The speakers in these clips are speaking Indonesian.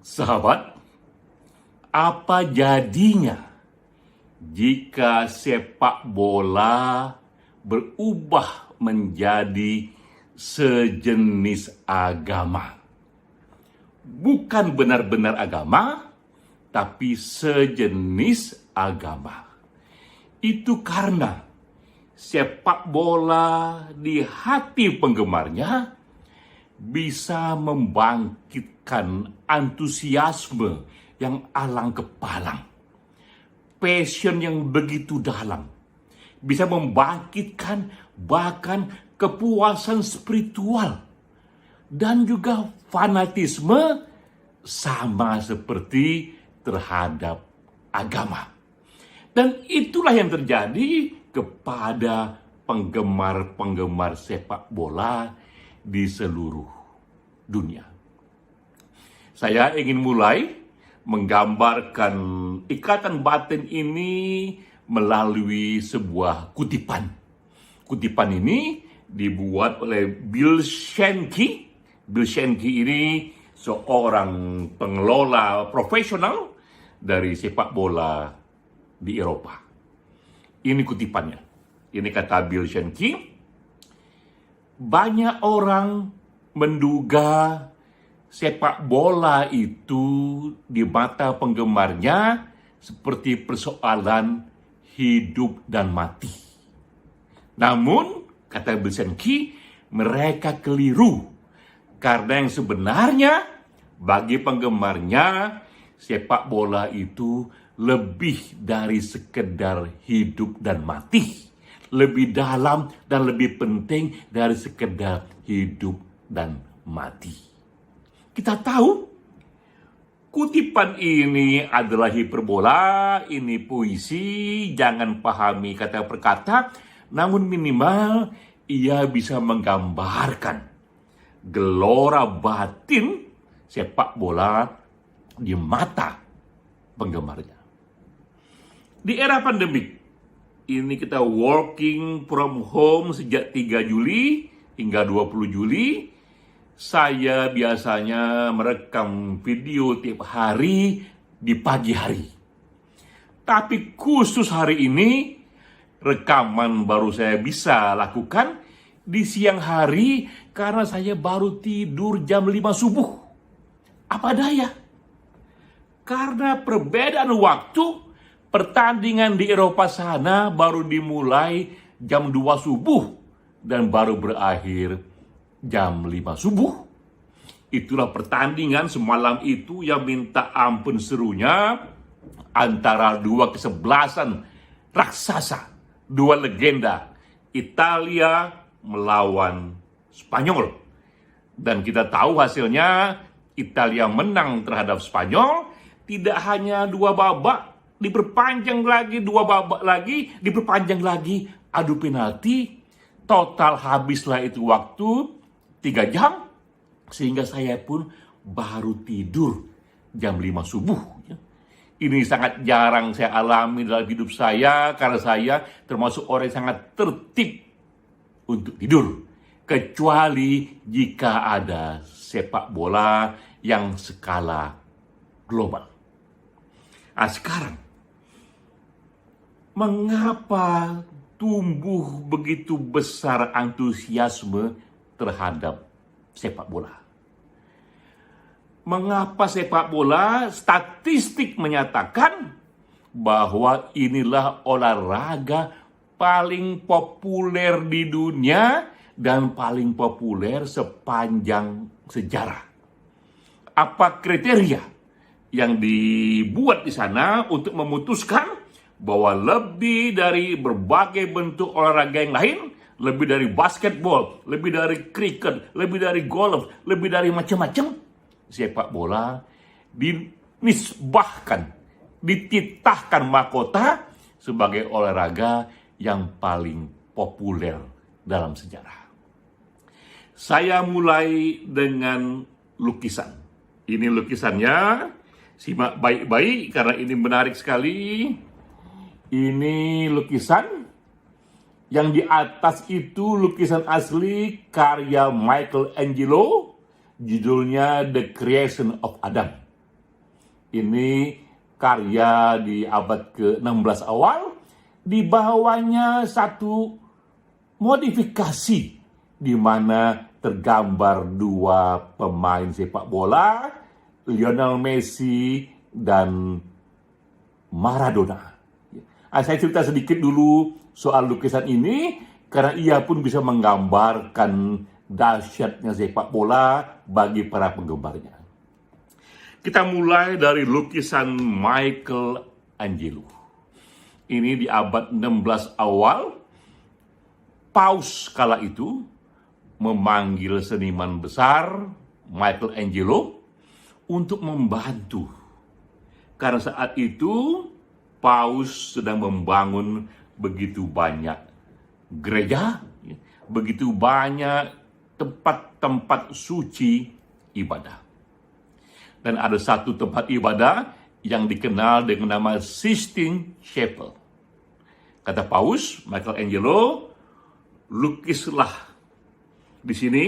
Sahabat, apa jadinya jika sepak bola berubah menjadi sejenis agama? Bukan benar-benar agama, tapi sejenis agama. Itu karena sepak bola di hati penggemarnya bisa membangkitkan antusiasme yang alang kepalang, passion yang begitu dalam, bisa membangkitkan bahkan kepuasan spiritual dan juga fanatisme sama seperti terhadap agama. Dan itulah yang terjadi kepada penggemar-penggemar sepak bola di seluruh dunia. Saya ingin mulai menggambarkan ikatan batin ini melalui sebuah kutipan. Kutipan ini dibuat oleh Bill Schenke. Bill Schenke ini seorang pengelola profesional dari sepak bola di Eropa. Ini kutipannya. Ini kata Bill Schenke. Banyak orang menduga sepak bola itu di mata penggemarnya seperti persoalan hidup dan mati. Namun, kata Bill Schenke, mereka keliru. Karena yang sebenarnya bagi penggemarnya sepak bola itu lebih dari sekedar hidup dan mati. Lebih dalam dan lebih penting dari sekedar hidup dan mati. Kita tahu kutipan ini adalah hiperbola, ini puisi, jangan pahami kata per kata, namun minimal ia bisa menggambarkan gelora batin sepak bola di mata penggemarnya. Di era pandemik, ini kita working from home sejak 3 Juli hingga 20 Juli. Saya biasanya merekam video tiap hari di pagi hari. Tapi khusus hari ini, rekaman baru saya bisa lakukan di siang hari karena saya baru tidur jam 5 subuh. Apa daya? Karena perbedaan waktu, pertandingan di Eropa sana baru dimulai jam 2 subuh dan baru berakhir jam 5 subuh. Itulah pertandingan semalam itu yang minta ampun serunya antara dua kesebelasan raksasa, dua legenda, Italia melawan Spanyol. Dan kita tahu hasilnya, Italia menang terhadap Spanyol, tidak hanya 2 babak, diperpanjang lagi, 2 babak lagi, diperpanjang lagi, adu penalti, total habislah itu waktu 3 jam, sehingga saya pun baru tidur jam 5 subuh. Ini sangat jarang saya alami dalam hidup saya, karena saya termasuk orang yang sangat tertib untuk tidur. Kecuali jika ada sepak bola yang skala global. Nah sekarang, mengapa tumbuh begitu besar antusiasme terhadap sepak bola? Mengapa sepak bola, statistik menyatakan bahwa inilah olahraga paling populer di dunia dan paling populer sepanjang sejarah. Apa kriteria yang dibuat di sana untuk memutuskan bahwa lebih dari berbagai bentuk olahraga yang lain, lebih dari basketball, lebih dari kriket, lebih dari golf, lebih dari macam-macam, sepak bola dinisbahkan, dititahkan mahkota sebagai olahraga yang paling populer dalam sejarah. Saya mulai dengan lukisan. Ini lukisannya, simak baik-baik karena ini menarik sekali. Ini lukisan yang di atas itu lukisan asli karya Michelangelo, judulnya The Creation of Adam. Ini karya di abad ke-16 awal, dibawanya satu modifikasi di mana tergambar dua pemain sepak bola, Lionel Messi dan Maradona. Saya cerita sedikit dulu soal lukisan ini, karena ia pun bisa menggambarkan dahsyatnya sepak bola bagi para penggemarnya. Kita mulai dari lukisan Michelangelo. Ini di abad 16 awal, Paus kala itu memanggil seniman besar Michelangelo untuk membantu. Karena saat itu Paus sedang membangun begitu banyak gereja, begitu banyak tempat-tempat suci ibadah. Dan ada satu tempat ibadah yang dikenal dengan nama Sistine Chapel. Kata Paus, Michelangelo, lukislah di sini,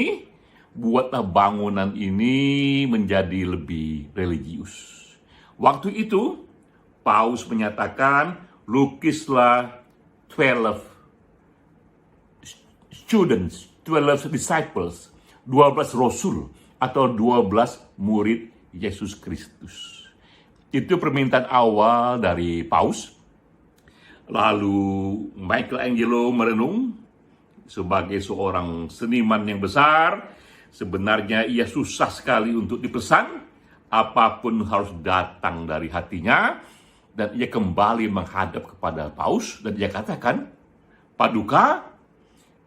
buatlah bangunan ini menjadi lebih religius. Waktu itu, Paus menyatakan, lukislah 12 students, 12 disciples, 12 rasul atau 12 murid Yesus Kristus. Itu permintaan awal dari Paus. Lalu Michelangelo merenung, sebagai seorang seniman yang besar, sebenarnya ia susah sekali untuk dipesan, apapun harus datang dari hatinya, dan ia kembali menghadap kepada Paus, dan ia katakan, Paduka,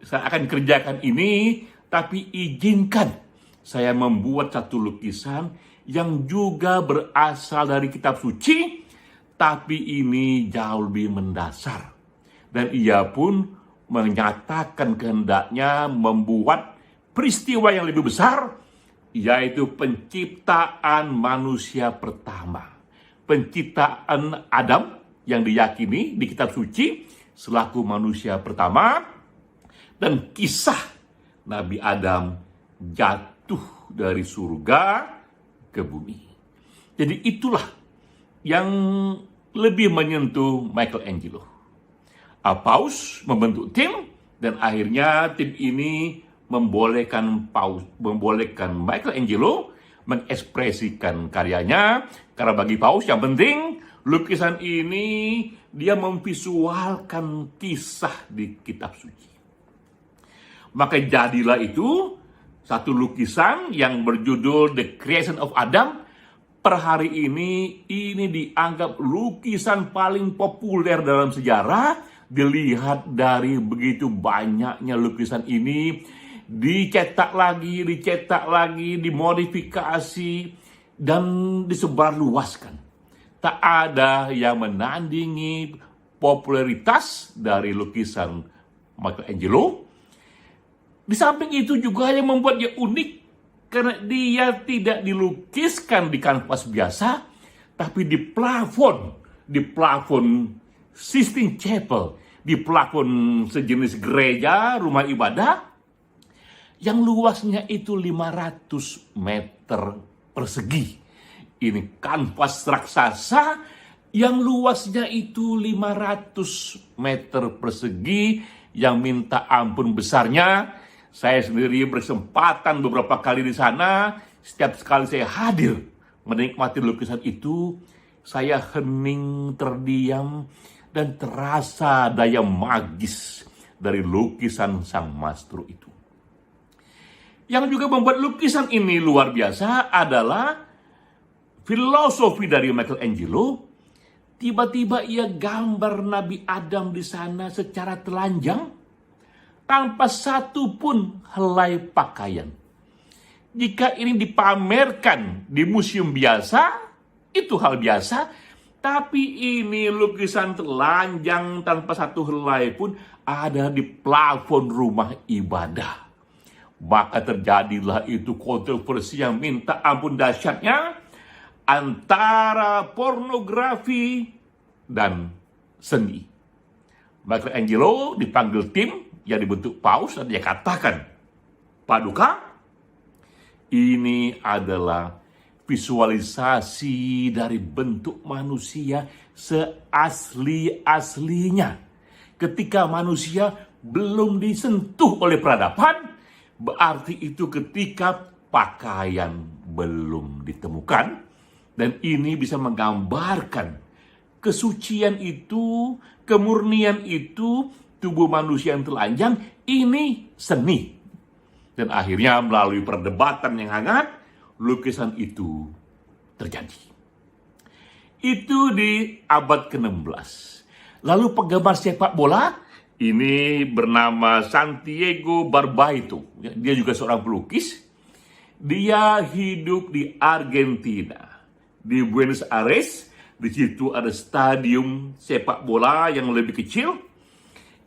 saya akan kerjakan ini, tapi izinkan saya membuat satu lukisan yang juga berasal dari kitab suci, tapi ini jauh lebih mendasar. Dan ia pun menyatakan kehendaknya membuat peristiwa yang lebih besar, yaitu penciptaan manusia pertama. Penciptaan Adam yang diyakini di kitab suci selaku manusia pertama, dan kisah Nabi Adam jatuh dari surga ke bumi. Jadi itulah yang lebih menyentuh Michelangelo. Paus membentuk tim, dan akhirnya tim ini membolehkan Michelangelo mengekspresikan karyanya, karena bagi Paus yang penting lukisan ini dia memvisualkan kisah di kitab suci. Maka jadilah itu satu lukisan yang berjudul The Creation of Adam. Per hari ini dianggap lukisan paling populer dalam sejarah. Dilihat dari begitu banyaknya lukisan ini, dicetak lagi, dimodifikasi, dan disebarluaskan. Tak ada yang menandingi popularitas dari lukisan Michelangelo. Di samping itu juga yang membuat dia unik, karena dia tidak dilukiskan di kanvas biasa, tapi di plafon Sistine Chapel, di plafon sejenis gereja, rumah ibadah, yang luasnya itu 500 meter persegi. Ini kanvas raksasa yang luasnya itu 500 meter persegi, yang minta ampun besarnya. Saya sendiri berkesempatan beberapa kali di sana. Setiap kali saya hadir menikmati lukisan itu, saya hening, terdiam, dan terasa daya magis dari lukisan sang maestro itu. Yang juga membuat lukisan ini luar biasa adalah filosofi dari Michelangelo. Tiba-tiba ia gambar Nabi Adam di sana secara telanjang, tanpa satu pun helai pakaian. Jika ini dipamerkan di museum biasa, itu hal biasa. Tapi ini lukisan telanjang tanpa satu helai pun ada di plafon rumah ibadah. Maka terjadilah itu kontroversi yang minta ampun dahsyatnya antara pornografi dan seni. Michelangelo dipanggil tim yang dibentuk Paus, dan dia katakan, Paduka, ini adalah visualisasi dari bentuk manusia seasli-aslinya. Ketika manusia belum disentuh oleh peradaban, berarti itu ketika pakaian belum ditemukan, dan ini bisa menggambarkan kesucian itu, kemurnian itu, tubuh manusia yang telanjang, ini seni. Dan akhirnya melalui perdebatan yang hangat, lukisan itu terjadi. Itu di abad ke-16. Lalu penggemar sepak bola, ini bernama Santiago Barbaito. Dia juga seorang pelukis. Dia hidup di Argentina, di Buenos Aires. Di situ ada stadium sepak bola yang lebih kecil.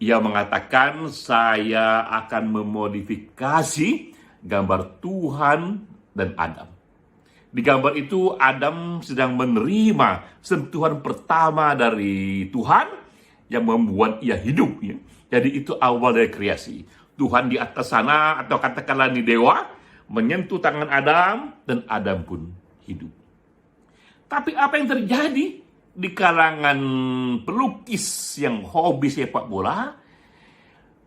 Ia mengatakan, saya akan memodifikasi gambar Tuhan dan Adam. Di gambar itu Adam sedang menerima sentuhan pertama dari Tuhan yang membuat ia hidup. Ya. Jadi itu awal dari kreasi. Tuhan di atas sana, atau katakanlah ini dewa, menyentuh tangan Adam, dan Adam pun hidup. Tapi apa yang terjadi di kalangan pelukis yang hobi sepak bola?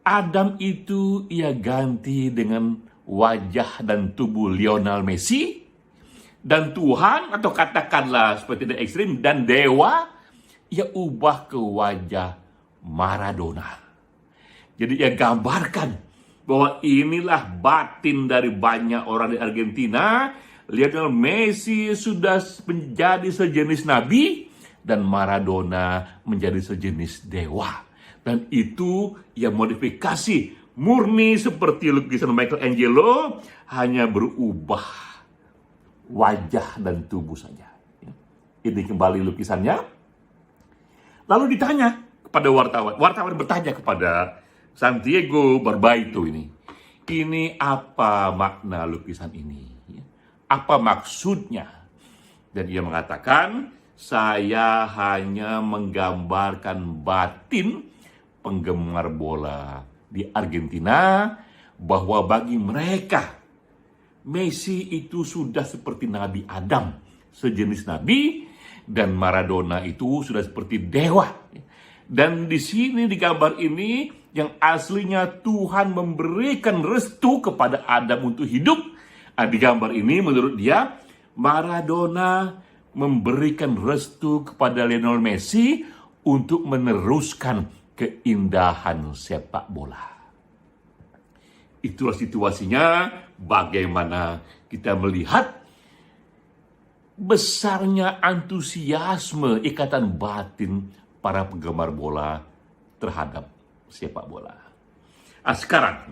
Adam itu ia ganti dengan wajah dan tubuh Lionel Messi, dan Tuhan, atau katakanlah seperti The Extreme, dan dewa, ia ubah ke wajah Maradona. Jadi ia gambarkan bahwa inilah batin dari banyak orang di Argentina. Lionel Messi sudah menjadi sejenis nabi, dan Maradona menjadi sejenis dewa. Dan itu ia modifikasi murni seperti lukisan Michelangelo, hanya berubah wajah dan tubuh saja. Ini kembali lukisannya. Lalu ditanya kepada wartawan. Wartawan bertanya kepada Santiago Barbaito ini apa makna lukisan ini? Apa maksudnya? Dan ia mengatakan, saya hanya menggambarkan batin penggemar bola di Argentina, bahwa bagi mereka, Messi itu sudah seperti Nabi Adam, sejenis nabi, dan Maradona itu sudah seperti dewa. Dan di sini di gambar ini, yang aslinya Tuhan memberikan restu kepada Adam untuk hidup. Di gambar ini menurut dia, Maradona memberikan restu kepada Lionel Messi untuk meneruskan keindahan sepak bola. Itulah situasinya, bagaimana kita melihat besarnya antusiasme ikatan batin para penggemar bola terhadap sepak bola. Sekarang,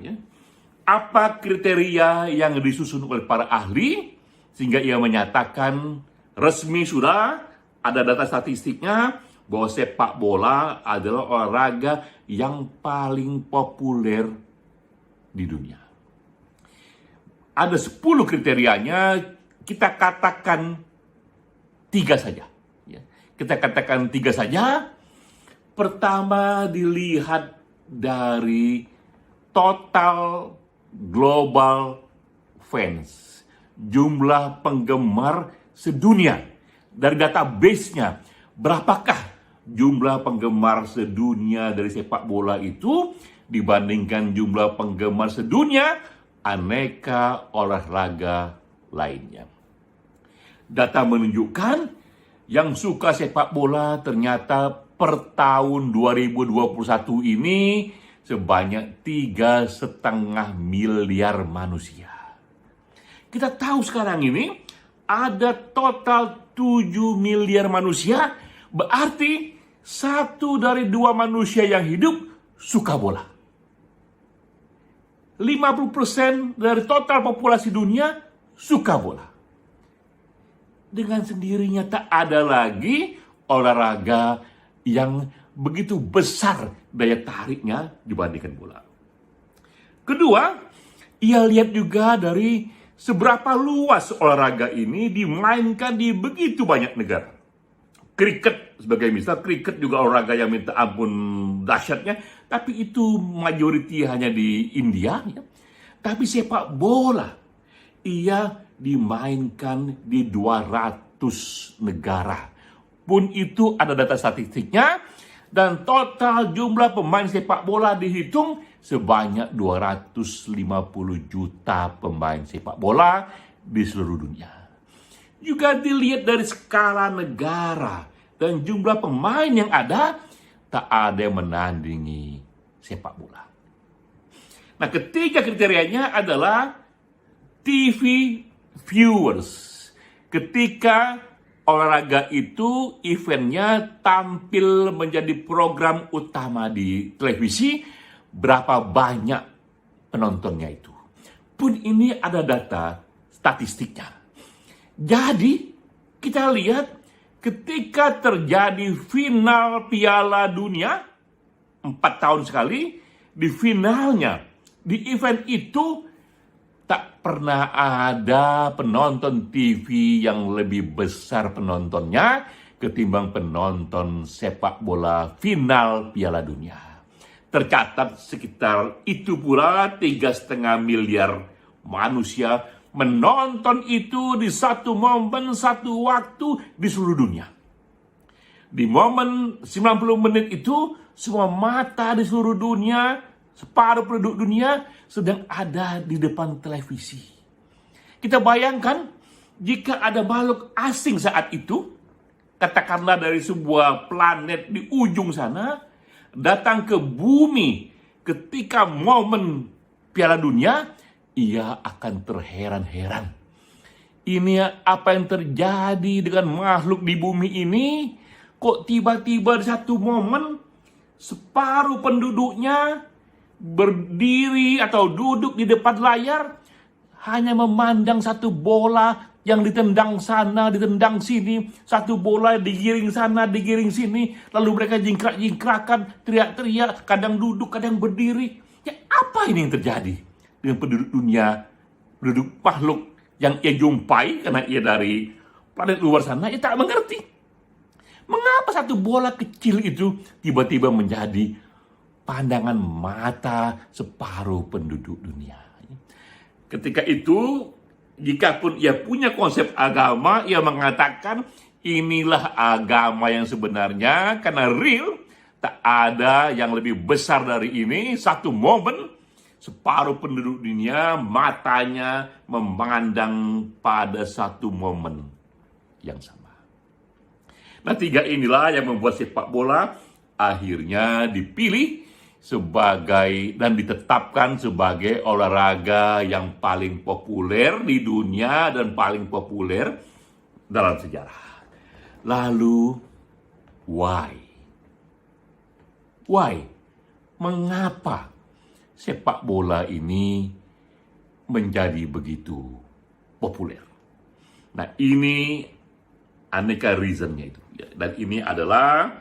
apa kriteria yang disusun oleh para ahli sehingga ia menyatakan resmi sudah ada data statistiknya bahwa sepak bola adalah olahraga yang paling populer di dunia. Ada 10 kriterianya, kita katakan 3 saja. Kita katakan 3 saja. Pertama, dilihat dari total global fans, jumlah penggemar sedunia. Dari database-nya, berapakah jumlah penggemar sedunia dari sepak bola itu dibandingkan jumlah penggemar sedunia aneka olahraga lainnya. Data menunjukkan yang suka sepak bola ternyata per tahun 2021 ini sebanyak 3,5 miliar manusia. Kita tahu sekarang ini ada total 7 miliar manusia, berarti 1 dari 2 manusia yang hidup suka bola. 50% dari total populasi dunia suka bola. Dengan sendirinya tak ada lagi olahraga yang begitu besar daya tariknya dibandingkan bola. Kedua, ia lihat juga dari seberapa luas olahraga ini dimainkan di begitu banyak negara. Kriket sebagai misal, kriket juga olahraga yang minta ampun dahsyatnya, tapi itu majoriti hanya di India. Ya. Tapi sepak bola, ia dimainkan di 200 negara. Pun itu ada data statistiknya, dan total jumlah pemain sepak bola dihitung sebanyak 250 juta pemain sepak bola di seluruh dunia. Juga dilihat dari skala negara dan jumlah pemain yang ada, tak ada yang menandingi sepak bola. Nah, ketiga kriterianya adalah TV viewers. Ketika olahraga itu eventnya tampil menjadi program utama di televisi, berapa banyak penontonnya itu. Pun ini ada data statistiknya. Jadi kita lihat ketika terjadi final Piala Dunia 4 tahun sekali, di finalnya, di event itu tak pernah ada penonton TV yang lebih besar penontonnya ketimbang penonton sepak bola final Piala Dunia. Tercatat sekitar itu pula 3,5 miliar manusia menonton itu di satu momen, satu waktu di seluruh dunia. Di momen 90 menit itu, semua mata di seluruh dunia, separuh penduduk dunia sedang ada di depan televisi. Kita bayangkan jika ada makhluk asing saat itu, katakanlah dari sebuah planet di ujung sana, datang ke bumi ketika momen Piala Dunia, ia akan terheran-heran. Ini apa yang terjadi dengan makhluk di bumi ini? Kok tiba-tiba di satu momen separuh penduduknya berdiri atau duduk di depan layar, hanya memandang satu bola yang ditendang sana, ditendang sini, satu bola digiring sana, digiring sini, lalu mereka jingkrak-jingkrakan, teriak-teriak, kadang duduk, kadang berdiri. Ya, apa ini yang terjadi dengan penduduk dunia, penduduk makhluk yang ia jumpai karena ia dari planet luar sana? Ia tak mengerti. Mengapa satu bola kecil itu tiba-tiba menjadi pandangan mata separuh penduduk dunia? Ketika itu, jikapun ia punya konsep agama, ia mengatakan inilah agama yang sebenarnya, karena real, tak ada yang lebih besar dari ini. Satu momen, separuh penduduk dunia matanya memandang pada satu momen yang sama. Nah, tiga inilah yang membuat sepak bola akhirnya dipilih sebagai dan ditetapkan sebagai olahraga yang paling populer di dunia dan paling populer dalam sejarah. Lalu, why? Why? Mengapa sepak bola ini menjadi begitu populer? Nah, ini aneka reasonnya itu. Dan ini adalah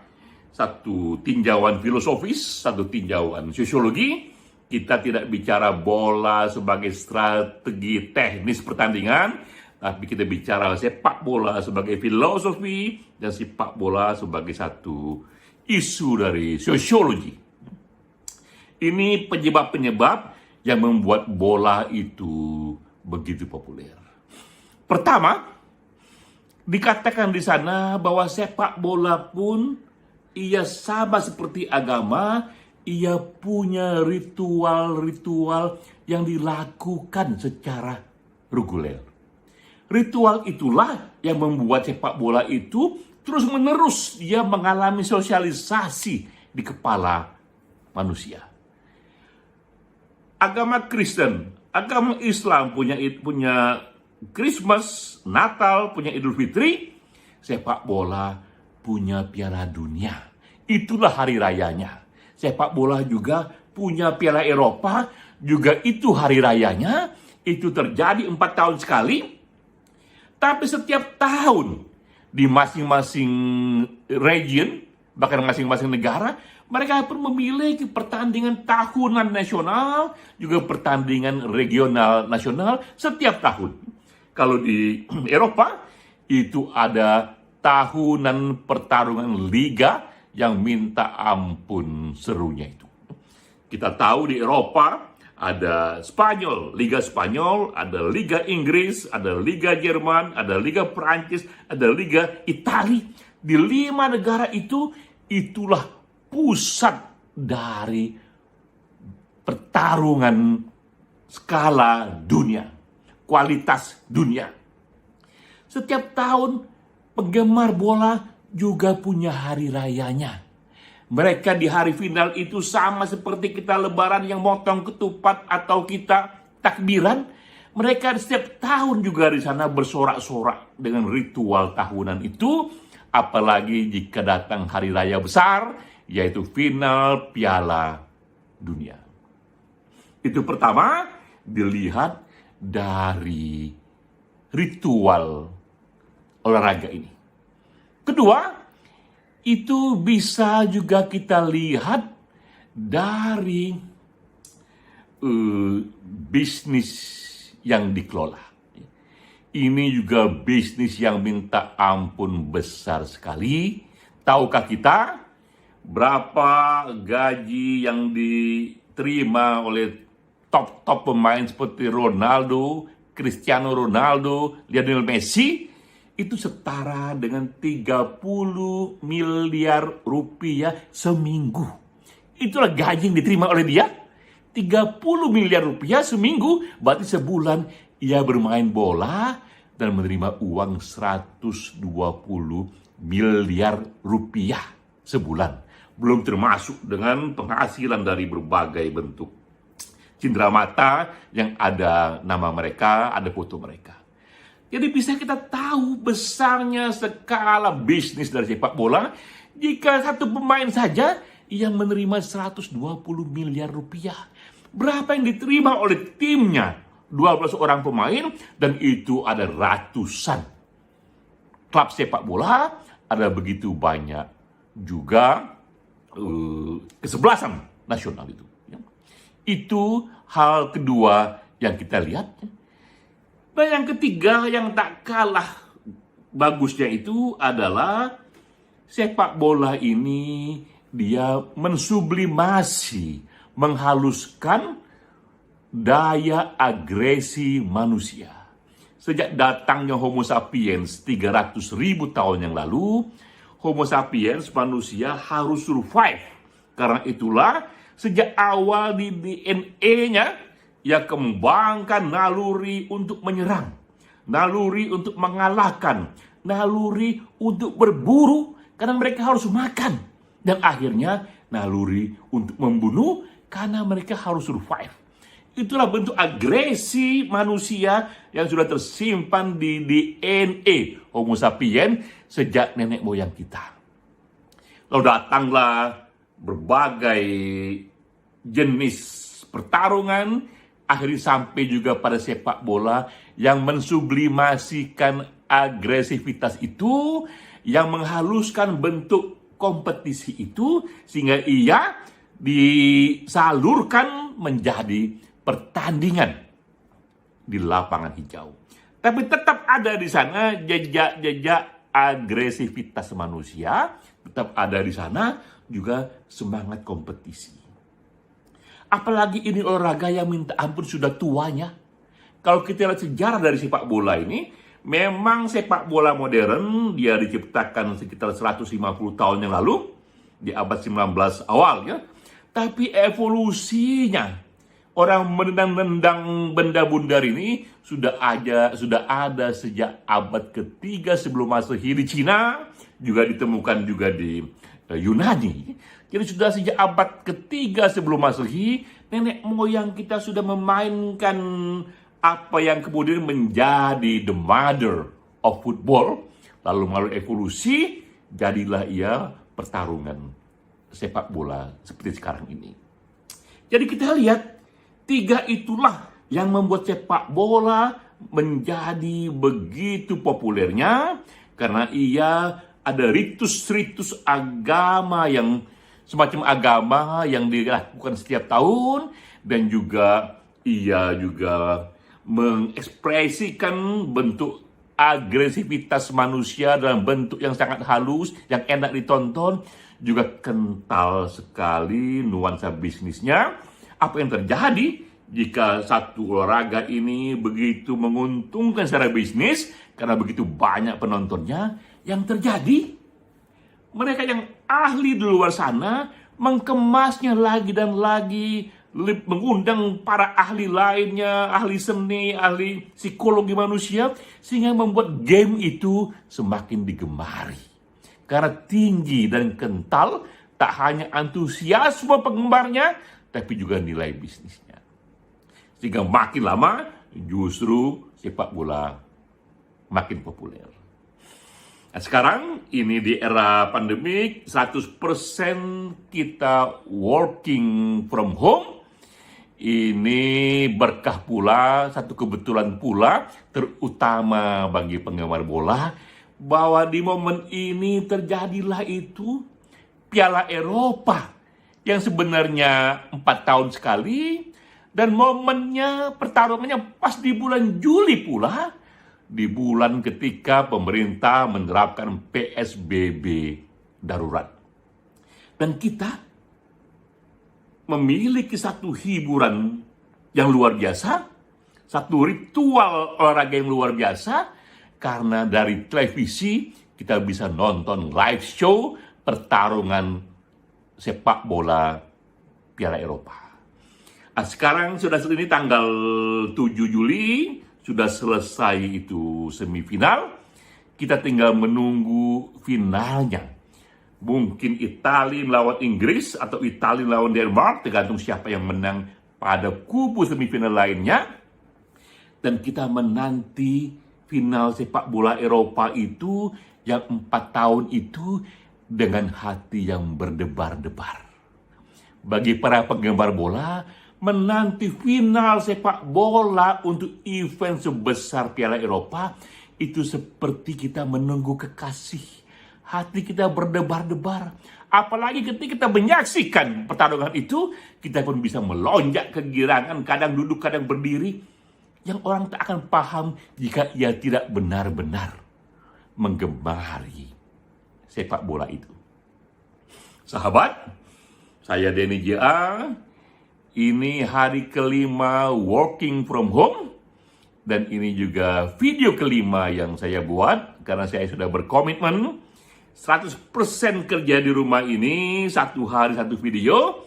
satu tinjauan filosofis, satu tinjauan sosiologi. Kita tidak bicara bola sebagai strategi teknis pertandingan, tapi kita bicara sepak bola sebagai filosofi dan sepak bola sebagai satu isu dari sosiologi. Ini penyebab-penyebab yang membuat bola itu begitu populer. Pertama, dikatakan di sana bahwa sepak bola pun ia sama seperti agama, ia punya ritual-ritual yang dilakukan secara reguler. Ritual itulah yang membuat sepak bola itu terus-menerus dia mengalami sosialisasi di kepala manusia. Agama Kristen, agama Islam punya Christmas, Natal, punya Idul Fitri. Sepak bola punya Piala Dunia. Itulah hari rayanya. Sepak bola juga punya Piala Eropa, juga itu hari rayanya. Itu terjadi 4 tahun sekali. Tapi setiap tahun di masing-masing region, bahkan masing-masing negara, mereka pun memiliki pertandingan tahunan nasional, juga pertandingan regional nasional setiap tahun. Kalau di Eropa, itu ada tahunan pertarungan liga yang minta ampun serunya itu. Kita tahu di Eropa Ada Spanyol, Liga Spanyol, ada Liga Inggris, ada Liga Jerman, ada Liga Perancis, ada Liga Italia. Di 5 negara itu, itulah pusat dari pertarungan skala dunia, kualitas dunia. Setiap tahun, penggemar bola juga punya hari rayanya. Mereka di hari final itu sama seperti kita lebaran yang motong ketupat atau kita takbiran. Mereka setiap tahun juga di sana bersorak-sorak dengan ritual tahunan itu. Apalagi jika datang hari raya besar, yaitu final Piala Dunia. Itu pertama, dilihat dari ritual olahraga ini. Kedua, itu bisa juga kita lihat dari bisnis yang dikelola. Ini juga bisnis yang minta ampun besar sekali. Tahukah kita berapa gaji yang diterima oleh top pemain seperti Ronaldo, Cristiano Ronaldo, Lionel Messi? Itu setara dengan 30 miliar rupiah seminggu. Itulah gaji yang diterima oleh dia. 30 miliar rupiah seminggu, berarti sebulan ia bermain bola dan menerima uang 120 miliar rupiah sebulan. Belum termasuk dengan penghasilan dari berbagai bentuk cenderamata yang ada nama mereka, ada foto mereka. Jadi bisa kita tahu besarnya skala bisnis dari sepak bola jika satu pemain saja yang menerima 120 miliar rupiah. Berapa yang diterima oleh timnya? 12 orang pemain, dan itu ada ratusan klub sepak bola, ada begitu banyak juga kesebelasan nasional itu. Itu hal kedua yang kita lihat. Dan yang ketiga yang tak kalah bagusnya itu adalah sepak bola ini dia mensublimasi, menghaluskan daya agresi manusia. Sejak datangnya Homo sapiens 300.000 tahun yang lalu, Homo sapiens manusia harus survive. Karena itulah sejak awal di DNA-nya ia kembangkan naluri untuk menyerang, naluri untuk mengalahkan, naluri untuk berburu karena mereka harus makan, dan akhirnya naluri untuk membunuh karena mereka harus survive. Itulah bentuk agresi manusia yang sudah tersimpan di DNA Homo sapiens sejak nenek moyang kita. Lalu datanglah berbagai jenis pertarungan, akhirnya sampai juga pada sepak bola yang mensublimasikan agresivitas itu, yang menghaluskan bentuk kompetisi itu, sehingga ia disalurkan menjadi pertandingan di lapangan hijau. Tapi tetap ada di sana jejak-jejak agresivitas manusia, tetap ada di sana juga semangat kompetisi. Apalagi ini olahraga yang minta ampun sudah tuanya. Kalau kita lihat sejarah dari sepak bola ini, memang sepak bola modern dia diciptakan sekitar 150 tahun yang lalu, di abad 19 awal ya. Tapi evolusinya, orang menendang-nendang benda bundar ini sudah ada sejak abad ketiga sebelum Masehi di Cina, juga ditemukan juga di Yunani. Jadi sudah sejak abad ketiga sebelum Masehi, nenek moyang kita sudah memainkan apa yang kemudian menjadi the mother of football. Lalu melalui evolusi, jadilah ia pertarungan sepak bola seperti sekarang ini. Jadi kita lihat, tiga itulah yang membuat sepak bola menjadi begitu populernya, karena ia ada ritus-ritus agama yang semacam agama yang dilakukan setiap tahun, dan juga ia juga mengekspresikan bentuk agresivitas manusia dalam bentuk yang sangat halus, yang enak ditonton, juga kental sekali nuansa bisnisnya. Apa yang terjadi? jika satu olahraga ini begitu menguntungkan secara bisnis, karena begitu banyak penontonnya, yang terjadi, mereka yang ahli di luar sana mengemasnya lagi dan lagi, mengundang para ahli lainnya, ahli seni, ahli psikologi manusia, sehingga membuat game itu semakin digemari. Karena tinggi dan kental, tak hanya antusiasme penggemarnya, tapi juga nilai bisnisnya. Sehingga makin lama justru sepak bola makin populer. Nah, sekarang ini di era pandemik 100% kita working from home. Ini berkah pula, satu kebetulan pula, terutama bagi penggemar bola, bahwa di momen ini terjadilah itu Piala Eropa yang sebenarnya 4 tahun sekali, dan momennya, pertarungannya pas di bulan Juli pula, di bulan ketika pemerintah menerapkan PSBB darurat. Dan kita memiliki satu hiburan yang luar biasa, satu ritual olahraga yang luar biasa, karena dari televisi kita bisa nonton live show pertarungan sepak bola Piala Eropa. Nah, sekarang sudah ini tanggal 7 Juli, sudah selesai itu semifinal. Kita tinggal menunggu finalnya. Mungkin Italia melawan Inggris atau Italia melawan Denmark, tergantung siapa yang menang pada kubu semifinal lainnya. Dan kita menanti final sepak bola Eropa itu, yang 4 tahun itu, dengan hati yang berdebar-debar. Bagi para penggemar bola, menanti final sepak bola untuk event sebesar Piala Eropa itu seperti kita menunggu kekasih. Hati kita berdebar-debar. Apalagi ketika kita menyaksikan pertarungan itu, kita pun bisa melonjak kegirangan, kadang duduk, kadang berdiri, yang orang tak akan paham jika ia tidak benar-benar menggemari sepak bola itu. Sahabat, saya Denny J.A. Ini hari kelima working from home, dan ini juga video kelima yang saya buat, karena saya sudah berkomitmen 100% kerja di rumah ini, 1 hari 1 video.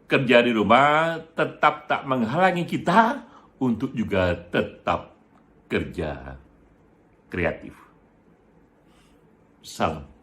Kerja di rumah tetap tak menghalangi kita untuk juga tetap kerja kreatif. Salam.